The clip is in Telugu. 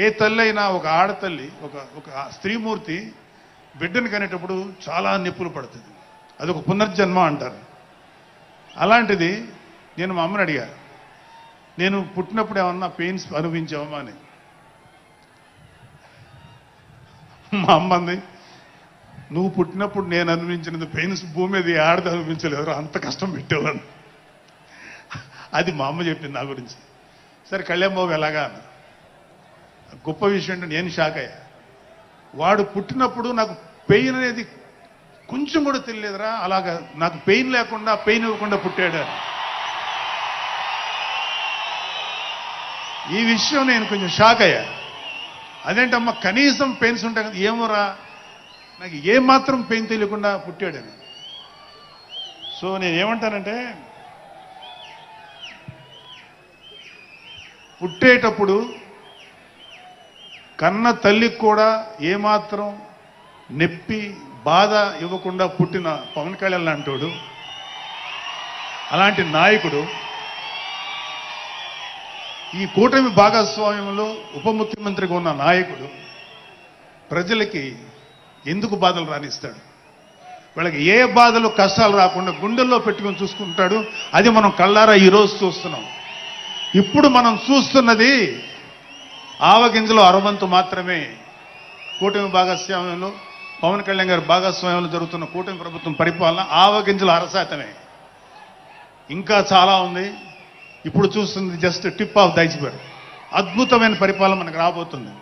ఏ తల్లి అయినా ఒక ఆడతల్లి ఒక స్త్రీమూర్తి బిడ్డను కనేటప్పుడు చాలా నొప్పులు పడుతుంది. అదొక పునర్జన్మ అంటారు. అలాంటిది నేను మా అమ్మని అడిగా, నేను పుట్టినప్పుడు ఏమన్నా పెయిన్స్ అనుభవించావమ్మా అని. మా అమ్మ అంది, నువ్వు పుట్టినప్పుడు నేను అనుభవించినది పెయిన్స్ భూమి మీద ఆడది అనుభవించలేదు, అంత కష్టం పెట్టేవాడు. అది మా అమ్మ చెప్పింది నా గురించి. సరే కళ్యాణ్ బాబు ఎలాగా అన్న. గొప్ప విషయం అంటే నేను షాక్ అయ్యా. వాడు పుట్టినప్పుడు నాకు పెయిన్ అనేది కొంచెం కూడా తెలియలేదురా, అలాగా నాకు పెయిన్ లేకుండా పెయిన్ ఇవ్వకుండా పుట్టాడు. ఈ విషయం నేను కొంచెం షాక్ అయ్యా. అదేంటమ్మా కనీసం పెయిన్స్ ఉంటాయి కదా, ఏమోరా నాకు ఏమాత్రం పెయిన్ తెలియకుండా పుట్టాడని. సో నేను ఏమంటానంటే, పుట్టేటప్పుడు కన్న తల్లికి కూడా ఏమాత్రం నొప్పి బాధ ఇవ్వకుండా పుట్టిన పవన్ కళ్యాణ్ లాంటోడు, అలాంటి నాయకుడు ఈ కూటమి భాగస్వామ్యంలో ఉప ముఖ్యమంత్రిగా ఉన్న నాయకుడు ప్రజలకి ఎందుకు బాధలు రానిస్తాడు? వాళ్ళకి ఏ బాధలు కష్టాలు రాకుండా గుండెల్లో పెట్టుకొని చూసుకుంటాడు. అది మనం కళ్ళారా ఈరోజు చూస్తున్నాం. ఇప్పుడు మనం చూస్తున్నది ఆవగింజలో అరవంతు మాత్రమే. కూటమి భాగస్వామ్యంలో పవన్ కళ్యాణ్ గారి భాగస్వామ్యంలో జరుగుతున్న కూటమి ప్రభుత్వం పరిపాలన ఆవగింజల అరశాతమే. ఇంకా చాలా ఉంది. ఇప్పుడు చూస్తుంది just tip of the iceberg. అద్భుతమైన పరిపాలన మనకు రాబోతుంది.